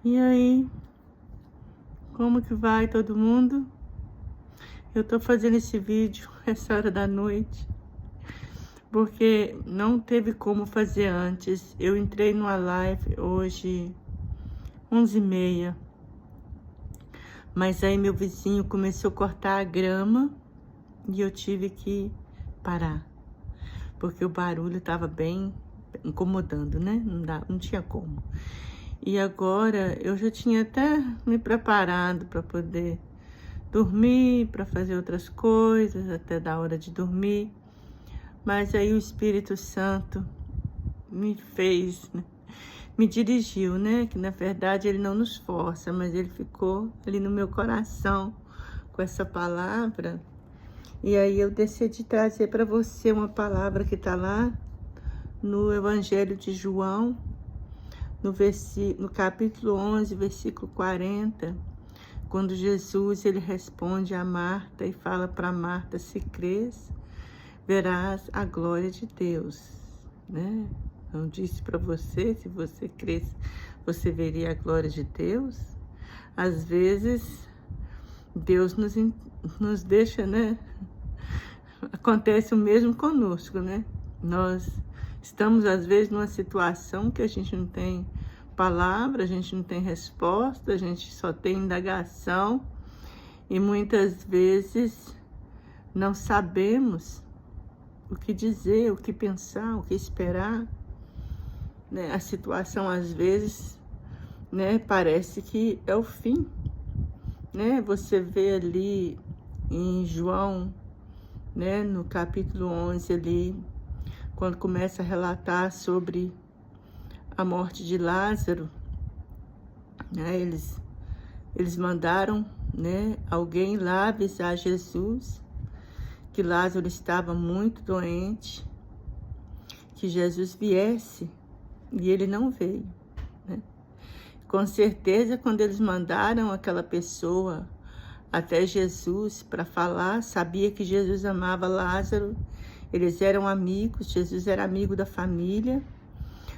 E aí, como que vai todo mundo? Eu tô fazendo esse vídeo essa hora da noite, porque não teve como fazer antes. Eu entrei numa live hoje, 11h30, mas aí meu vizinho começou a cortar a grama e eu tive que parar, porque o barulho tava bem incomodando, né? Não tinha como. E agora eu já tinha até me preparado para poder dormir, para fazer outras coisas, até da hora de dormir. Mas aí o Espírito Santo me fez, né? Me dirigiu, né? Que na verdade ele não nos força, mas ele ficou ali no meu coração com essa palavra. E aí eu decidi trazer para você uma palavra que está lá no Evangelho de João, no capítulo 11, versículo 40, quando Jesus ele responde a Marta e fala para Marta: se crês, verás a glória de Deus, né? Não disse para você, se você crês, você veria a glória de Deus? Às vezes, Deus nos deixa, né? Acontece o mesmo conosco, né? Nós estamos, às vezes, numa situação que a gente não tem palavra, a gente não tem resposta, a gente só tem indagação e muitas vezes não sabemos o que dizer, o que pensar, o que esperar, né? A situação, às vezes, né, parece que é o fim, né? Você vê ali em João, né, no capítulo 11 ali, quando começa a relatar sobre a morte de Lázaro, né, eles mandaram, né, alguém lá avisar Jesus que Lázaro estava muito doente, que Jesus viesse, e ele não veio, né? Com certeza, quando eles mandaram aquela pessoa até Jesus para falar, sabia que Jesus amava Lázaro, eles eram amigos, Jesus era amigo da família.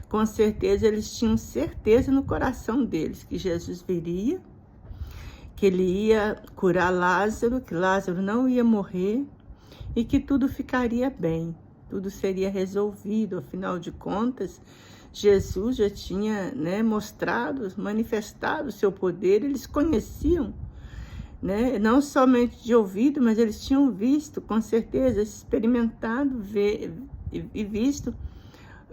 Com certeza eles tinham certeza no coração deles que Jesus viria, que ele ia curar Lázaro, que Lázaro não ia morrer e que tudo ficaria bem, tudo seria resolvido. Afinal de contas, Jesus já tinha, né, mostrado, manifestado o seu poder, eles conheciam, né? Não somente de ouvido, mas eles tinham visto, com certeza, experimentado, e visto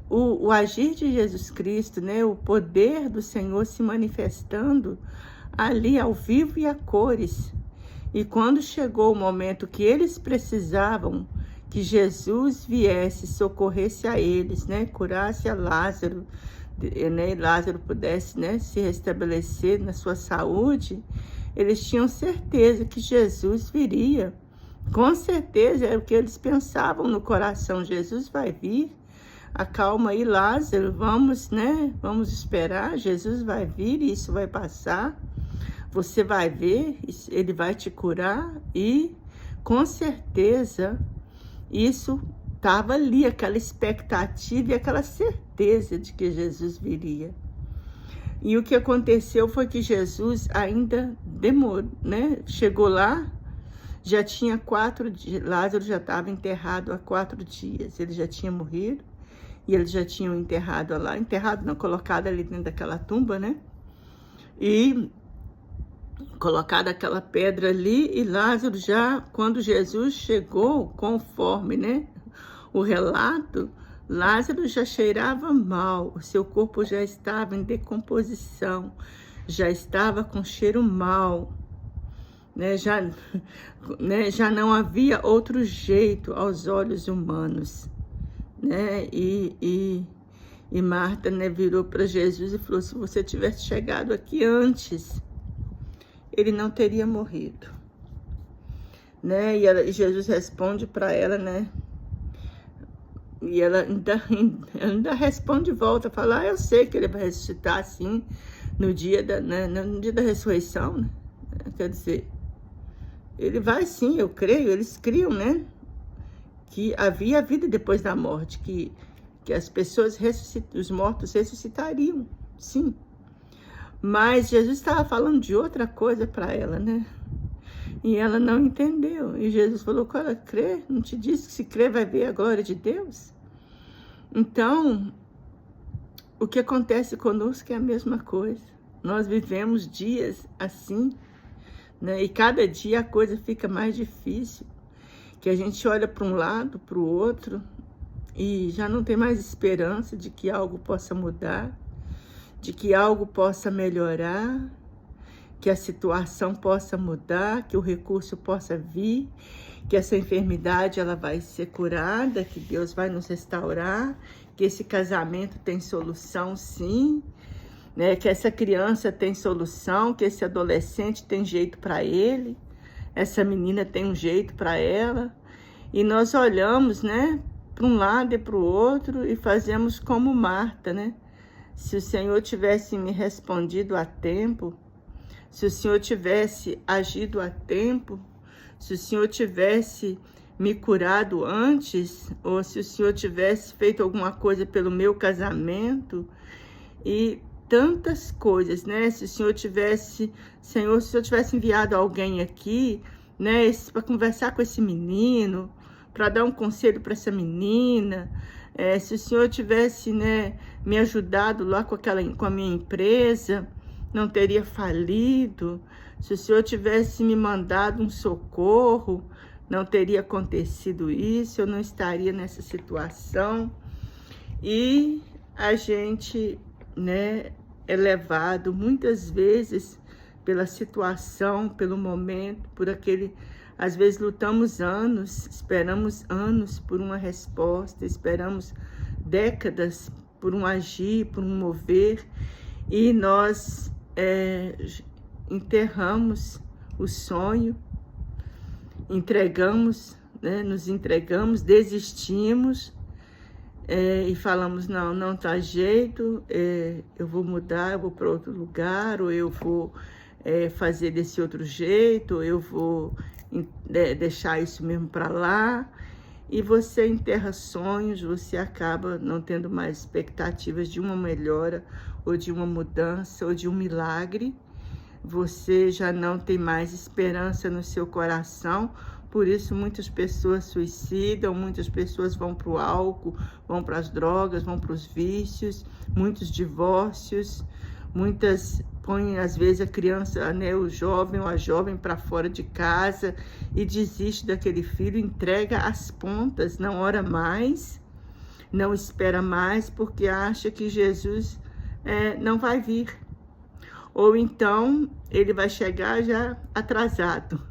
o agir de Jesus Cristo, né? O poder do Senhor se manifestando ali ao vivo e a cores. E quando chegou o momento que eles precisavam que Jesus viesse, socorresse a eles, né? Curasse a Lázaro, né? Lázaro pudesse, né, se restabelecer na sua saúde, eles tinham certeza que Jesus viria. Com certeza era o que eles pensavam no coração: Jesus vai vir. Acalma aí, Lázaro, vamos, né? Vamos esperar, Jesus vai vir e isso vai passar. Você vai ver, ele vai te curar e, com certeza, isso estava ali, aquela expectativa e aquela certeza de que Jesus viria. E o que aconteceu foi que Jesus ainda demorou, né? Chegou lá, já tinha 4 dias, Lázaro já estava enterrado há 4 dias, ele já tinha morrido. E eles já tinham enterrado lá, não, colocado ali dentro daquela tumba, né? E colocado aquela pedra ali, e Lázaro já, quando Jesus chegou, conforme, né, o relato, Lázaro já cheirava mal, o seu corpo já estava em decomposição, já estava com cheiro mal, né? Já não havia outro jeito aos olhos humanos, né? E Marta, né, virou para Jesus e falou: se você tivesse chegado aqui antes, ele não teria morrido, né? E Jesus responde para ela, né? E ela ainda responde de volta, fala: eu sei que ele vai ressuscitar assim no dia no dia da ressurreição, né? Quer dizer, ele vai sim, eu creio. Eles criam, né, que havia vida depois da morte, que as pessoas os mortos ressuscitariam, sim. Mas Jesus estava falando de outra coisa para ela, né? E ela não entendeu. E Jesus falou com ela: crê, não te disse que se crê vai ver a glória de Deus? Então, o que acontece conosco é a mesma coisa. Nós vivemos dias assim, né? E cada dia a coisa fica mais difícil. Que a gente olha para um lado, para o outro, e já não tem mais esperança de que algo possa mudar, de que algo possa melhorar, que a situação possa mudar, que o recurso possa vir, que essa enfermidade ela vai ser curada, que Deus vai nos restaurar, que esse casamento tem solução sim, né? Que essa criança tem solução, que esse adolescente tem jeito para ele, essa menina tem um jeito para ela. E nós olhamos, né, para um lado e para o outro e fazemos como Marta, né? Se o Senhor tivesse me respondido a tempo, se o Senhor tivesse agido a tempo, se o Senhor tivesse me curado antes, ou se o Senhor tivesse feito alguma coisa pelo meu casamento, e tantas coisas, né? Se o Senhor tivesse, Senhor, se o Senhor tivesse enviado alguém aqui, né, para conversar com esse menino, para dar um conselho para essa menina, se o Senhor tivesse, né, me ajudado lá com a minha empresa, não teria falido. Se o Senhor tivesse me mandado um socorro, não teria acontecido isso, eu não estaria nessa situação. E a gente, né, é levado muitas vezes pela situação, pelo momento, por aquele... Às vezes lutamos anos, esperamos anos por uma resposta, esperamos décadas por um agir, por um mover, e nós enterramos o sonho, entregamos, né, nos entregamos, desistimos, e falamos: não tá jeito, eu vou mudar, eu vou para outro lugar, ou eu vou fazer desse outro jeito, ou eu vou deixar isso mesmo para lá. E você enterra sonhos, você acaba não tendo mais expectativas de uma melhora, ou de uma mudança, ou de um milagre. Você já não tem mais esperança no seu coração. Por isso muitas pessoas suicidam, muitas pessoas vão para o álcool, vão para as drogas, vão para os vícios, muitos divórcios, muitas põem às vezes a criança, né, o jovem ou a jovem para fora de casa e desiste daquele filho, entrega as pontas, não ora mais, não espera mais, porque acha que Jesus não vai vir. Ou então ele vai chegar já atrasado,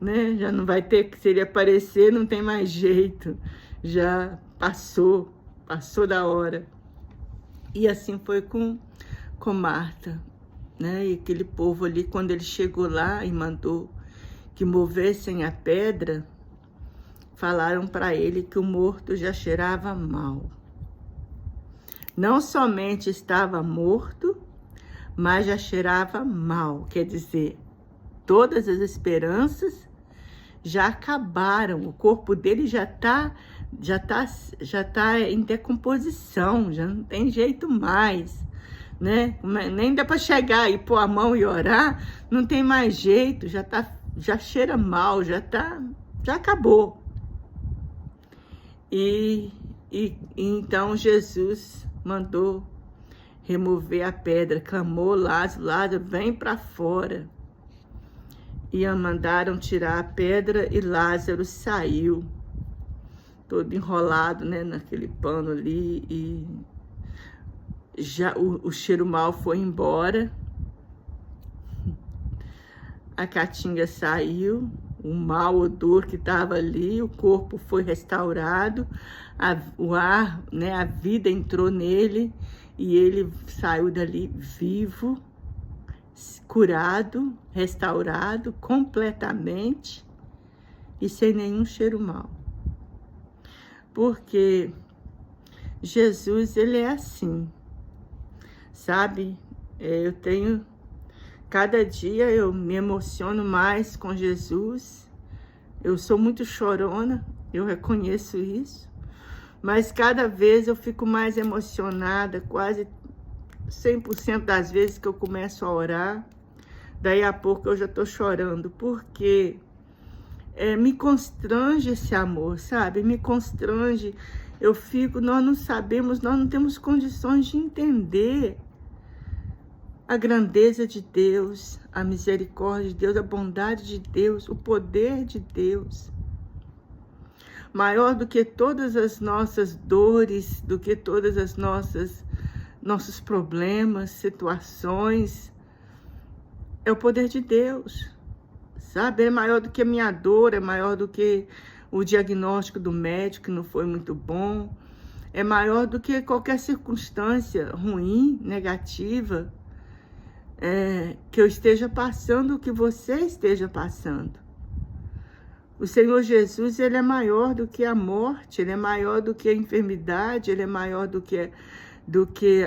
né? Já não vai ter, se ele aparecer, não tem mais jeito, já passou da hora. E assim foi com Marta, né? E aquele povo ali, quando ele chegou lá e mandou que movessem a pedra, falaram para ele que o morto já cheirava mal. Não somente estava morto, mas já cheirava mal. Quer dizer, todas as esperanças já acabaram. O corpo dele já tá em decomposição, já não tem jeito mais, né? Nem dá para chegar e pôr a mão e orar, não tem mais jeito, já cheira mal, já acabou. E então Jesus mandou remover a pedra, clamou: Lázaro, vem para fora. E mandaram tirar a pedra e Lázaro saiu, todo enrolado, né, naquele pano ali, e já o cheiro mal foi embora. A catinga saiu, o mau odor que estava ali, o corpo foi restaurado, o ar, né, a vida entrou nele e ele saiu dali vivo, curado, restaurado completamente e sem nenhum cheiro mau. Porque Jesus, ele é assim, sabe? Cada dia eu me emociono mais com Jesus. Eu sou muito chorona, eu reconheço isso. Mas cada vez eu fico mais emocionada, quase 100% das vezes que eu começo a orar, daí a pouco eu já tô chorando, porque me constrange esse amor, sabe? Me constrange. Eu fico, nós não sabemos, nós não temos condições de entender a grandeza de Deus, a misericórdia de Deus, a bondade de Deus, o poder de Deus. Maior do que todas as nossas dores, do que todas as nossos problemas, situações, é o poder de Deus, sabe? É maior do que a minha dor, é maior do que o diagnóstico do médico, que não foi muito bom, é maior do que qualquer circunstância ruim, negativa, que eu esteja passando, que você esteja passando. O Senhor Jesus, ele é maior do que a morte, ele é maior do que a enfermidade, ele é maior do que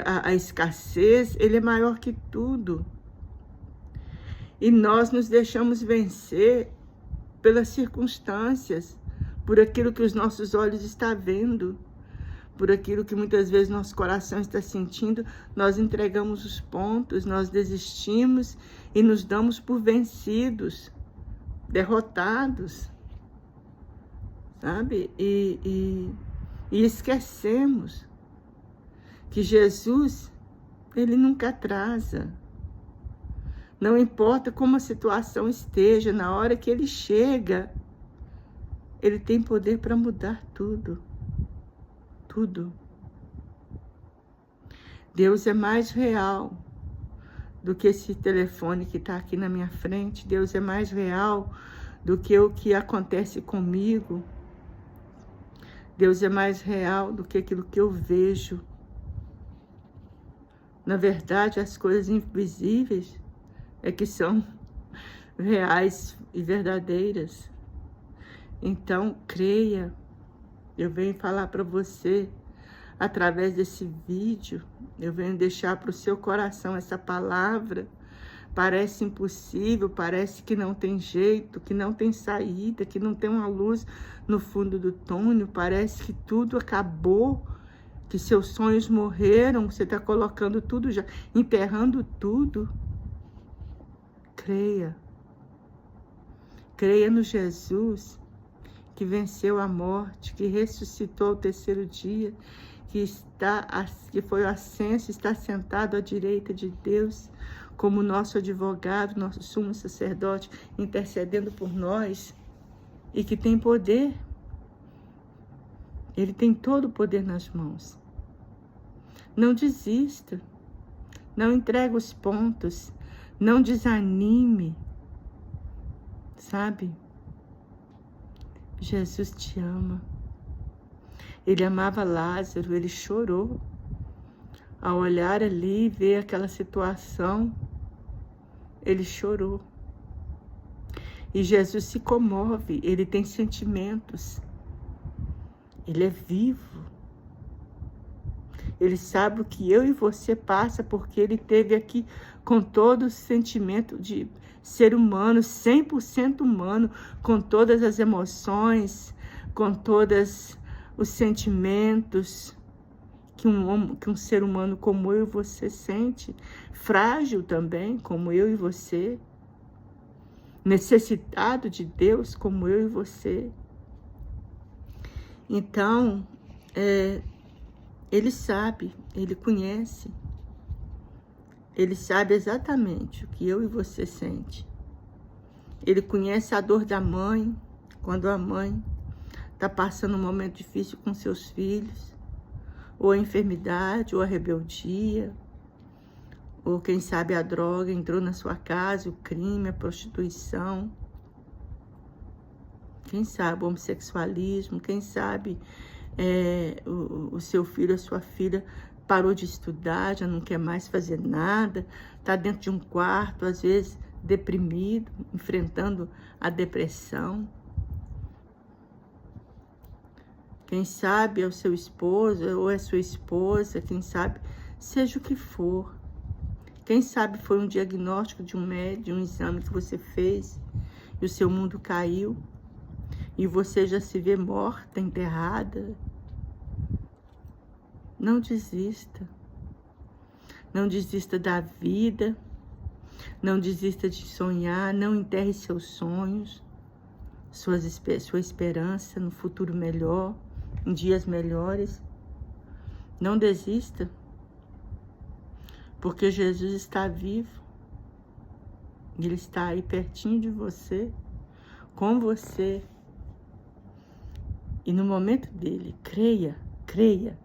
a escassez, ele é maior que tudo. E nós nos deixamos vencer pelas circunstâncias, por aquilo que os nossos olhos estão vendo, por aquilo que muitas vezes nosso coração está sentindo, nós entregamos os pontos, nós desistimos e nos damos por vencidos, derrotados, sabe? E esquecemos que Jesus, ele nunca atrasa. Não importa como a situação esteja, na hora que ele chega, ele tem poder para mudar tudo. Tudo. Deus é mais real do que esse telefone que está aqui na minha frente. Deus é mais real do que o que acontece comigo. Deus é mais real do que aquilo que eu vejo. Na verdade, as coisas invisíveis é que são reais e verdadeiras. Então, creia. Eu venho falar para você, através desse vídeo, eu venho deixar para o seu coração essa palavra. Parece impossível, parece que não tem jeito, que não tem saída, que não tem uma luz no fundo do túnel, parece que tudo acabou, que seus sonhos morreram, você está colocando tudo já, enterrando tudo. Creia. Creia no Jesus que venceu a morte, que ressuscitou ao terceiro dia, que foi ascenso, está sentado à direita de Deus, como nosso advogado, nosso sumo sacerdote, intercedendo por nós, e que tem poder. Ele tem todo o poder nas mãos. Não desista, não entregue os pontos, não desanime, sabe? Jesus te ama. Ele amava Lázaro, ele chorou. Ao olhar ali e ver aquela situação, ele chorou. E Jesus se comove, ele tem sentimentos. Ele é vivo. Ele sabe o que eu e você passa, porque ele teve aqui com todo o sentimento de ser humano, 100% humano, com todas as emoções, com todos os sentimentos que um ser humano como eu e você sente, frágil também, como eu e você, necessitado de Deus, como eu e você. Então, ele sabe, ele conhece, ele sabe exatamente o que eu e você sente. Ele conhece a dor da mãe, quando a mãe está passando um momento difícil com seus filhos, ou a enfermidade, ou a rebeldia, ou quem sabe a droga entrou na sua casa, o crime, a prostituição, quem sabe o homossexualismo, quem sabe o seu filho, a sua filha parou de estudar, já não quer mais fazer nada, está dentro de um quarto, às vezes deprimido, enfrentando a depressão. Quem sabe é o seu esposo ou é sua esposa, quem sabe, seja o que for. Quem sabe foi um diagnóstico de um médico, um exame que você fez e o seu mundo caiu e você já se vê morta, enterrada. Não desista. Não desista da vida. Não desista de sonhar. Não enterre seus sonhos. Sua esperança no futuro melhor. Em dias melhores. Não desista. Porque Jesus está vivo. Ele está aí pertinho de você. Com você. E no momento dele, creia, creia.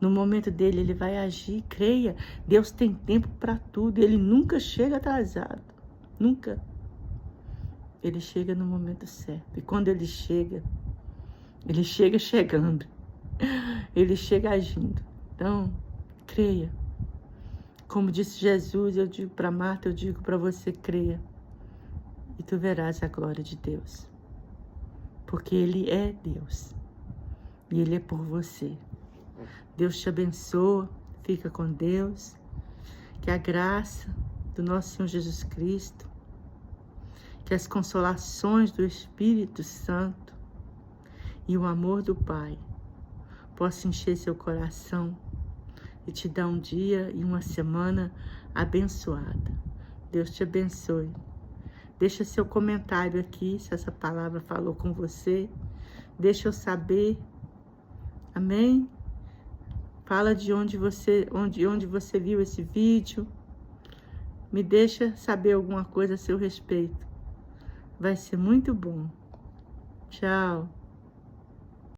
No momento dele, ele vai agir, creia. Deus tem tempo para tudo. Ele nunca chega atrasado. Nunca. Ele chega no momento certo. E quando ele chega chegando. Ele chega agindo. Então, creia. Como disse Jesus, eu digo para Marta, eu digo para você, creia. E tu verás a glória de Deus. Porque Ele é Deus. E Ele é por você. Deus te abençoa. Fica com Deus. Que a graça do nosso Senhor Jesus Cristo, que as consolações do Espírito Santo e o amor do Pai possam encher seu coração e te dar um dia e uma semana abençoada. Deus te abençoe. Deixa seu comentário aqui, se essa palavra falou com você. Deixa eu saber. Amém? Fala de onde você viu esse vídeo. Me deixa saber alguma coisa a seu respeito. Vai ser muito bom. Tchau.